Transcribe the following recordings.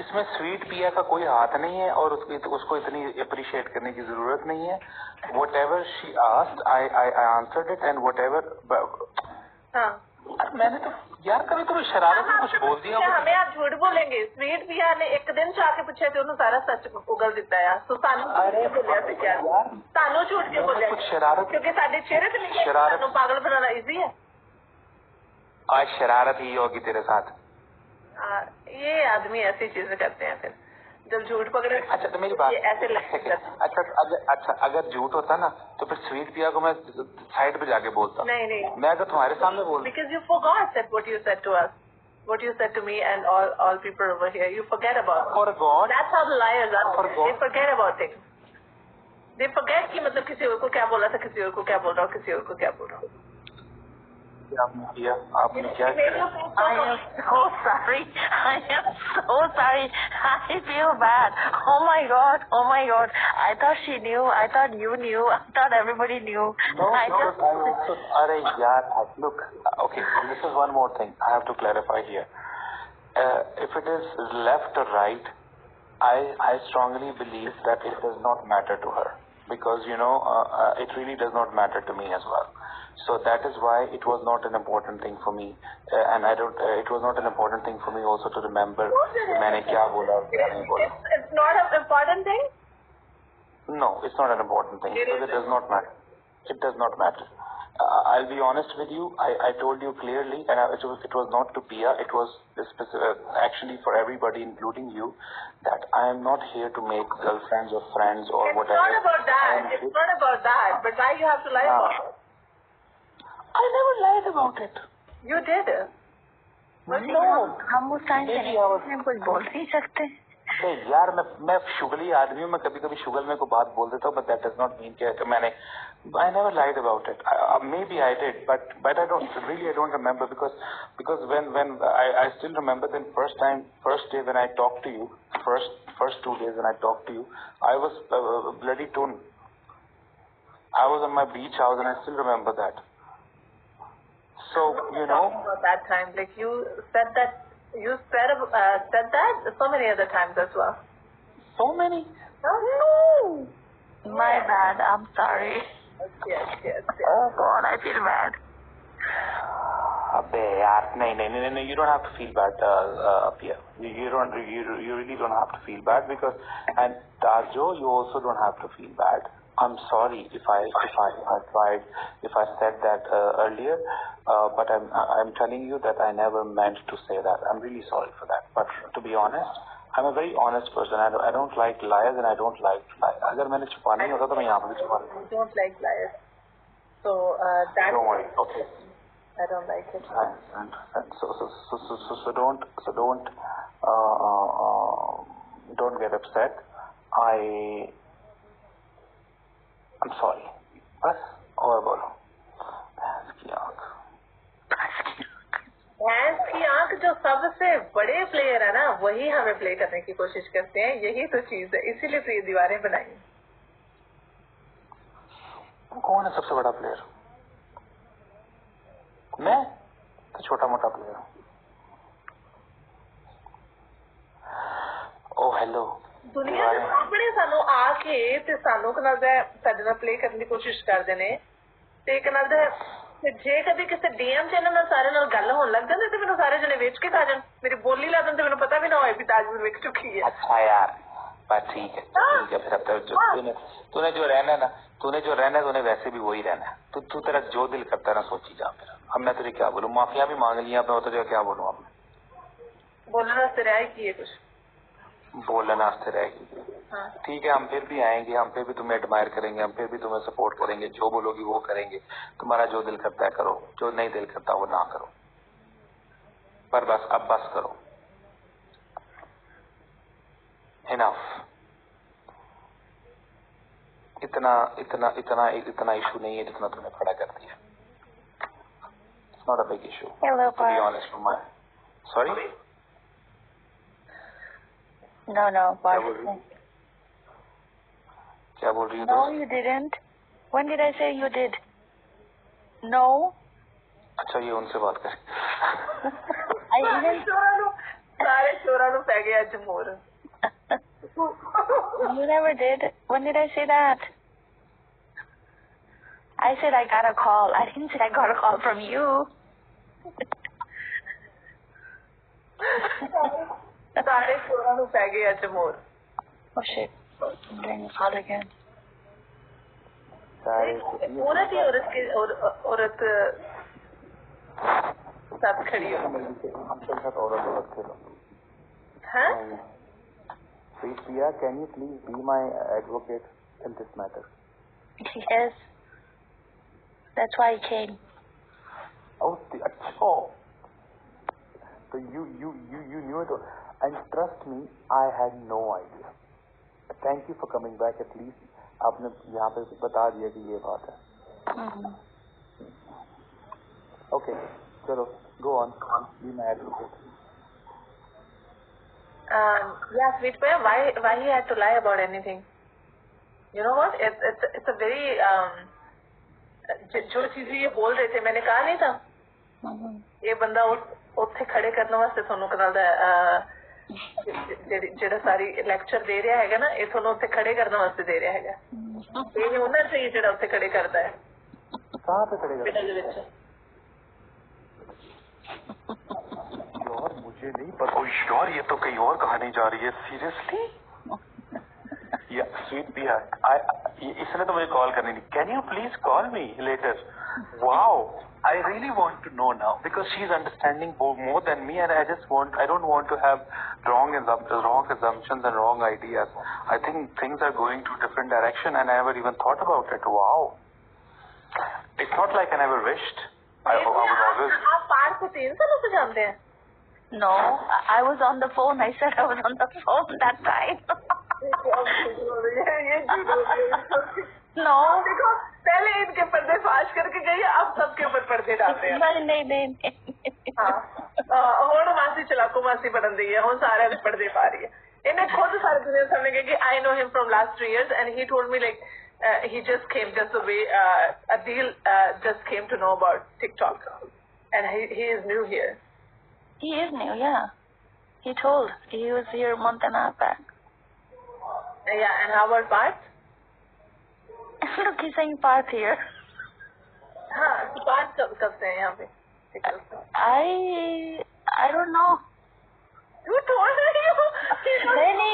इसमें स्वीट पिया का कोई हाथ नहीं है और उसको इतनी अप्रिशिएट करने की जरूरत नहीं है। What ever she asked I answered it and what ever. मैंने तो यार कभी कभी शरारत में कुछ बोल दिया। हमें आप झूठ बोलेंगे। स्वीट पिया ने एक दिन चाह के पूछे थे, उन्होंने सारा सच उगल दिता है। तो सानू बोलिया थे क्या? सानू झूठ क्यों बोलिया? कुछ शरारत, क्योंकि साढ़े चेहरे पे नहीं, सानू पागल बनाना इजी है। आज शरारत ही होगी तेरे साथ। ये आदमी ऐसी चीजें करते हैं फिर जब झूठ पकड़े। अच्छा तो मेरी बात ऐसे लगता है। अच्छा अगर झूठ होता ना तो फिर स्वीट पिया को मैं साइड पे जाके बोलता। नहीं मैं अगर तुम्हारे सामने बोल, because you forgot that what you said to us, what you said to me and all people over here, you forget about. Forgot? That's how the liars are. They forget about things. They forget कि मतलब किसी और को क्या बोला था, किसी और को क्या बोल रहा हूँ, किसी और को क्या बोल रहा हूँ। आपने किया I am so sorry. I am so sorry. I feel bad. Oh my god. I thought she knew. I thought you knew. I thought everybody knew. No, अरे यार, look, okay, this is one more thing I have to clarify here. If it is left or right, I strongly believe that it does not matter to her because it really does not matter to me as well. So that is why it was not an important thing for me, and I don't. It was not an important thing for me also to remember मैंने क्या बोला क्या नहीं बोला. It's not an important thing. No, it's not an important thing because it does not matter. It does not matter. I'll be honest with you. I told you clearly, and it was not to Pia. It was actually for everybody, including you, that I am not here to make girlfriends or friends or whatever. It's not about that. It's not about that. But why you have to lie about it? I never lied about it. You did. No. हम उस time पे कुछ बोल नहीं सकते। यार मैं शुगली आदमी हूँ, मैं कभी कभी शुगल में को बात बोल देता हूँ, but that does not mean कि मैंने I never lied about it. Maybe I did, but I don't remember because when I still remember the first day when I talked to you, first 2 days when I talked to you, I was bloody torn. I was on my beach house and I still remember that. So about that time, like you said that. You said that so many other times as well. So many? No. My bad. I'm sorry. Yes. Oh God, I feel bad. अबे यार नहीं, you don't have to feel bad, Pia. You really don't have to feel bad because, and Tarjo, you also don't have to feel bad. I'm sorry if I said that earlier, but I'm telling you that I never meant to say that. I'm really sorry for that. But to be honest, I'm a very honest person. I don't like liars and I don't like to lie. अगर मैंने छुपाना ही होता तो मैं यहाँ पे छुपा लेता। I don't like liars. So that. Don't worry. Okay. I don't like it. So don't get upset. I'm sorry. बस और बोलो। भैंस की आंख जो सबसे बड़े प्लेयर है ना, वही हमें प्ले करने की कोशिश करते हैं। यही तो चीज है, इसीलिए तो ये दीवारें बनाई। कौन है सबसे बड़ा प्लेयर? मैं तो छोटा मोटा प्लेयर हूँ। ओ हेलो। दुनिया ਦੇ ਸਾਹਮਣੇ ਸਾਨੂੰ ਆ ਕੇ ਤੇ ਸਾਨੂੰ ਕਹਿੰਦਾ ਸਾਡੇ ਨਾਲ ਪਲੇ ਕਰਨ ਦੀ ਕੋਸ਼ਿਸ਼ ਕਰਦੇ ਨੇ ਤੇ ਕਹਿੰਦਾ ਤੇ ਜੇ ਕਦੇ ਕਿਸੇ ਡੀਐਮ ਚੈਨਲ ਨਾਲ ਸਾਰੇ ਨਾਲ ਗੱਲ ਹੋਣ ਲੱਗ ਜਾਂਦੀ ਤੇ ਮੈਨੂੰ ਸਾਰੇ ਜਣੇ ਵੇਚ ਕੇ ਖਾ ਜਾਣ, ਮੇਰੀ ਬੋਲੀ ਲਾ ਦੇਣ ਤੇ ਮੈਨੂੰ ਪਤਾ ਵੀ ਨਾ ਹੋਏ ਵੀ ਤਾਜਮਹਿਲ ਵਿਕ ਚੁੱਕੀ ਹੈ। अच्छा यार बात ठीक है फिर अब तूने जो रहना है ना, तूने वैसे भी वही रहना है। तू तेरा जो दिल करता है ना सोची जा। फिर अब मैं तुझे क्या बोलूँ, माफिया भी मांग लिया मैं तुझे क्या बोलूँ। अब बोलना रास्ते की है कुछ बोलना रास्ते रहेगी। ठीक है, हम फिर भी आएंगे, हम फिर भी तुम्हें एडमायर करेंगे, हम फिर भी तुम्हें सपोर्ट करेंगे। जो बोलोगी वो करेंगे। तुम्हारा जो दिल करता है करो, जो नहीं दिल करता वो ना करो। पर बस अब बस करो। इनफ। इतना इशू नहीं है जितना तुमने खड़ा कर दिया। It's not a big issue. Hello, to be honest, from my sorry. No, क्या बोल रही हो? No, you didn't. When did I say you did? No. अच्छा ये उनसे बात कर। ਸਾਰੇ ਚੋਰਾਂ ਨੂੰ ਪੈ ਗਿਆ ਅੱਜ ਮੋਰ You never did. When did I say that? I said I got a call. I didn't say I got a call from you. ਸਾਰੇ ਚੋਰਾਂ ਨੂੰ ਪੈ ਗਿਆ ਅੱਜ ਮੋਰ Oh shit. I'm getting a call again. औरत ही औरत की औरत साथ खड़ी हो हमसे साथ औरत खेलो हाँ Sweet Priya, can you please be my advocate in this matter? Yes. That's why he came. Oh, अच्छा. So you knew it, and trust me, I had no idea. Thank you for coming back. At least आपने यहाँ पे बता दिया कि ये बात है. Okay, चलो, go on. Be my advocate. Yeah, Sweet Priya, why he had to lie about anything? You know what? It's a very जो चीजें ये बोल रहे थे मैंने कहा नहीं था ये बंदा ਉੱਥੇ ਖੜੇ ਕਰਨ ਵਾਸਤੇ ਤੁਹਾਨੂੰ ਕਨਾਲ ਦਾ ਜਿਹੜਾ ਸਾਰੀ ਲੈਕਚਰ ਦੇ ਰਿਹਾ ਹੈਗਾ ਨਾ ਇਹ ਤੁਹਾਨੂੰ ਉੱਥੇ ਖੜੇ ਕਰਨ ਵਾਸਤੇ ਦੇ ਰਿਹਾ ਹੈਗਾ ਇਹ ਉਹਨਾਂ ਸਹੀ ਜਿਹੜਾ ਉੱਥੇ ਖੜੇ ਕਰਦਾ ਹੈ कहाँ पे खड़े करता ਦੇ ਵਿੱਚ यार मुझे नहीं पता यार ये तो कहीं और कहानी जा रही है सीरियसली या स्वीट पिया इसने तो मुझे कॉल करनी नहीं can you please call me later wow I really want to know now because she's understanding more than me and I don't want to have wrong assumptions and wrong ideas. I think things are going to a different direction and I never even thought about it. Wow. It's not like I never wished. I was always... आप पार से 3 सालों से जानते हैं No, I was on the phone. I said I was on the phone that time. No. देखो पहले इनके पर्दे फाश करके गई अब सबके ऊपर पर्दे डालते हैं नहीं ਹੁਣ ਮਾਸੀ ਚਲਾਕੋ ਮਾਸੀ ਬਣਨ ਦੀ ਹੈ ਹੁਣ ਸਾਰਿਆਂ ਦੇ ਪਰਦੇ ਪਾ ਰਹੀ ਹੈ ਇਹਨੇ ਖੁਦ ਸਾਰੇ ਦੁਨੀਆ ਸਾਹਮਣੇ ਕਹੀ ਕਿ I know him from last 3 years and he told me like he just came just the way Adil just came to know about TikTok and he is new here. He is new, yeah. He told. He was here a month and a half back. Yeah, and how about Parth? Look, he's saying Parth here. हाँ, Parth कब से है यहाँ पे? I don't know. You told me. Really,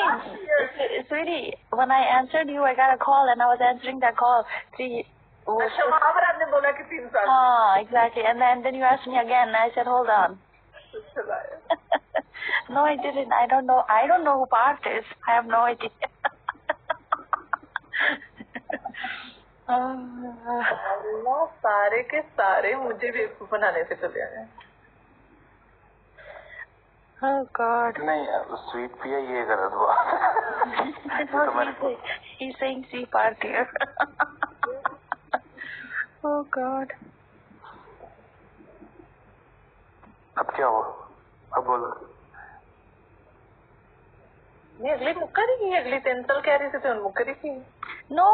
sweetie, when I answered you, I got a call and I was answering that call. अच्छा वहाँ पर आपने बोला कि 3 साल. Exactly. And then you asked me again and I said, hold on. No, I didn't. I don't know. I don't know who Parth is. I have no idea. अल्लाह सारे के सारे मुझे बेवकूफ बनाने से चले आए. Oh God. नहीं स्वीट पिया ये गलत हुआ. He's saying see Parth here. Oh God. अब क्या हुआ अब बोलो. नहीं अगली मुक्करी की अगली 3 साल कह रही थी मुक्करी की. No,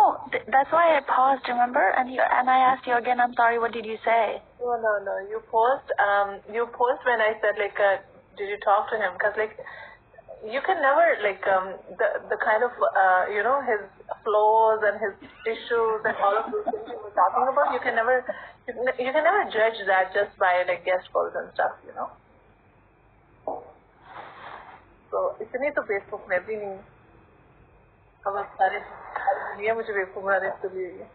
that's why I paused, remember? And I asked you again, I'm sorry, what did you say? No. You paused when I said, like, did you talk to him? Because, like, you can never, like, the kind of, you know, his flaws and his issues and all of those things you were talking about, you can never judge that just by, like, guest calls and stuff, you know? So, इतनी तो बेवकूफ मैं भी नहीं. अब सारे दुनिया मुझे बेवकूफ बना रहे इसलिए.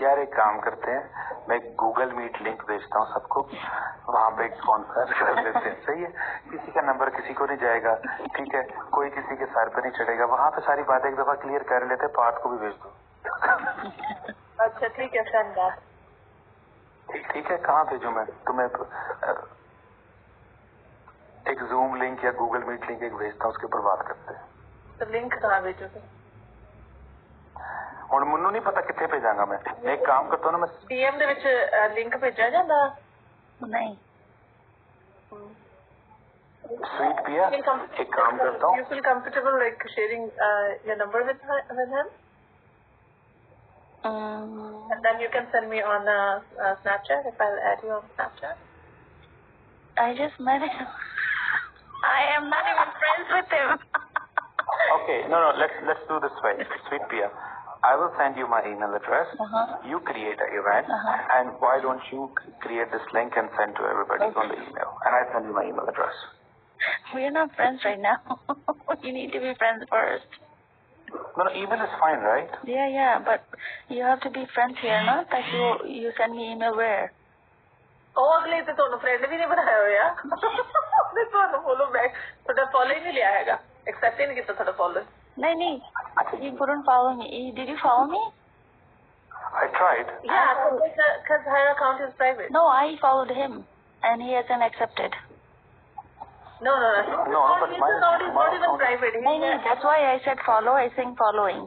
यार एक काम करते हैं मैं गूगल मीट लिंक भेजता हूँ सबको वहाँ पे कॉन्फ्रेंस कर लेते हैं. सही है किसी का नंबर किसी को नहीं जाएगा. ठीक है कोई किसी के सर पे नहीं चढ़ेगा. वहाँ पे सारी बातें एक दफा क्लियर कर लेते हैं. पार्थ को भी भेज दो. अच्छा ठीक है धन्यवाद. ठीक है कहाँ भेजूँ मैं तुम्हें. एक जूम लिंक या गूगल मीट लिंक एक भेजता हूँ उसके ऊपर बात करते हैं. तो लिंक कहाँ भेजोगे. ਹੁਣ ਮੈਨੂੰ ਨਹੀਂ ਪਤਾ ਕਿੱਥੇ ਭੇਜਾਂਗਾ ਮੈਂ. ਇੱਕ ਕੰਮ ਕਰਦਾ ਨਾ ਮੈਂ DM ਦੇ ਵਿੱਚ ਲਿੰਕ ਭੇਜਿਆ ਜਾਂਦਾ. नहीं. स्वीट पिया एक काम करता हूँ. You feel comfortable like sharing your number with him? And then you can send me on Snapchat if I'll add you on Snapchat. I just met him. I am not even friends with him. Okay, no, let's do this way. Sweet Pia, I will send you my email address. You create an event, and why don't you create this link and send to everybody on the email? And I send you my email address. We're not friends right now. You need to be friends first. No, email is fine, right? Yeah, but you have to be friends here, not that you send me email where? ਉਹ ਅਗਲੇ ਤੇ ਤੁਹਾਨੂੰ friend ਵੀ ਨਹੀਂ ਬਣਾਇਆ ਹੋਇਆ ਉਹਨੇ ਤੁਹਾਨੂੰ follow back ਤੁਹਾਡਾ ਫੋਲੋ ਹੀ ਨਹੀਂ ਲਿਆ ਹੈਗਾ ਐਕਸੈਪਟ ਹੀ ਨਹੀਂ ਕੀਤਾ ਤੁਹਾਡਾ ਫੋਲੋ नहीं, you couldn't follow me. Did you follow me? I tried. yeah because her account is private No, I followed him and he hasn't accepted. no but his my account is not even account- private No, that's why I said follow. I saying following.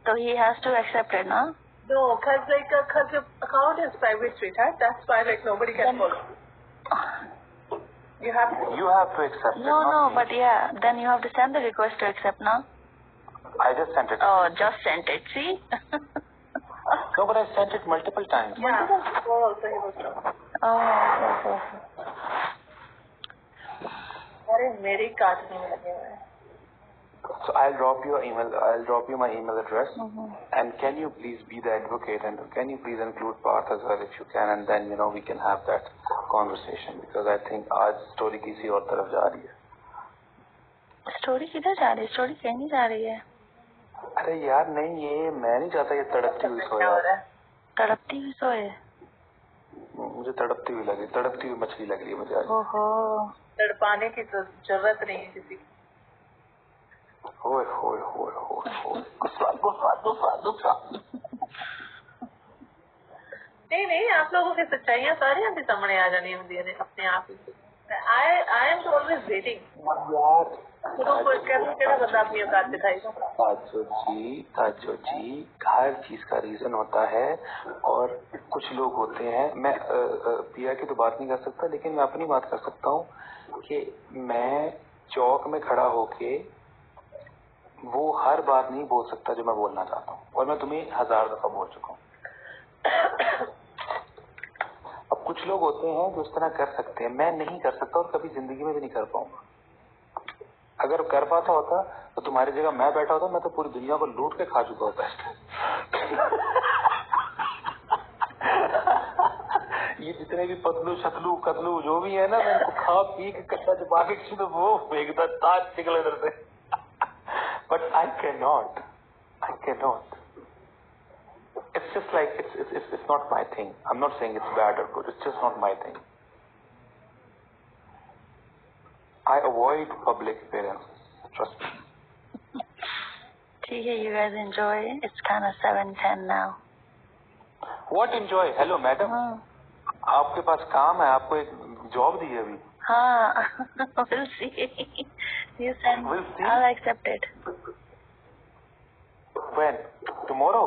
So he has to accept it, no? no because your account is private, sweetheart. That's why nobody can follow. You have to. You have to accept it. No, not me. but yeah, then you have to send the request to accept, no? I just sent it. Oh, just sent it, see? No, but I sent it multiple times. Yeah. Before also he was wrong. Oh, okay. अरे मेरे काटने में लगे हुए हैं So I'll drop you my email address. And can you please be the advocate, and can you please include Parth as well if you can, and then we can have that conversation, because I think आज story किसी और तरफ जा रही है. Story किधर जा रही है? स्टोरी कहीं नहीं जा रही है. अरे यार नहीं, ये मैं नहीं चाहता ये तड़पती हुई सोए. क्या हो रहा है तड़पती हुई सोए. मुझे तड़पती हुई लगी, तड़पती हुई मछली लग रही है मुझे आज. ओहो. तड़पाने की तो जरूरत नहीं है किसी की होए होए होए होए होए. गुस्सा. नहीं आप लोगों की सच्चाइयां सारियां भी सामने आ जानी होंगी ने अपने आप ही I am always waiting यार केड़ा बंदा अपनी औकात दिखाएगा. ताजो जी हर चीज का रीजन होता है, और कुछ लोग होते हैं, मैं पिया की तो बात नहीं कर सकता, लेकिन मैं अपनी बात कर सकता हूँ कि मैं चौक में खड़ा होके वो हर बात नहीं बोल सकता जो मैं बोलना चाहता हूँ, और मैं तुम्हें 1000 दफा बोल चुका हूँ. अब कुछ लोग होते हैं जो इस तरह कर सकते हैं, मैं नहीं कर सकता, और कभी जिंदगी में भी नहीं कर पाऊंगा. अगर कर पाता होता तो तुम्हारी जगह मैं बैठा होता, मैं तो पूरी दुनिया को लूट के खा चुका होता. ये जितने भी पतलू शतलू कतलू जो भी है ना, मैं इनको खा पी के कच्चा चबा के तो वो फेंकता ताज निकले इधर से. But I cannot. It's just like it's not my thing. I'm not saying it's bad or good. It's just not my thing. I avoid public appearances. Trust me. ठीक है, you guys enjoy. It's kind of 7:10 now. What enjoy? Hello, madam. आपके पास काम है, आपको एक job दी है अभी. हाँ. We'll see. You send. We'll see. I'll accept it. When? Tomorrow?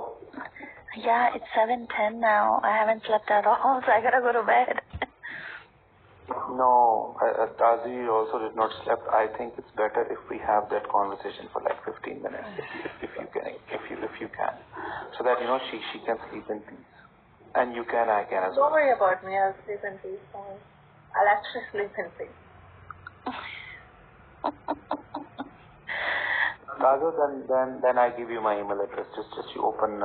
Yeah, it's 7:10 now. I haven't slept at all, so I gotta go to bed. No, Tazi also did not slept. I think it's better if we have that conversation for like 15 minutes, if you can, so that she can sleep in peace, and you can, I can as well. Don't worry about me. I'll sleep in peace. I'll actually sleep in peace. Tazo, then I give you my email address. Just you open.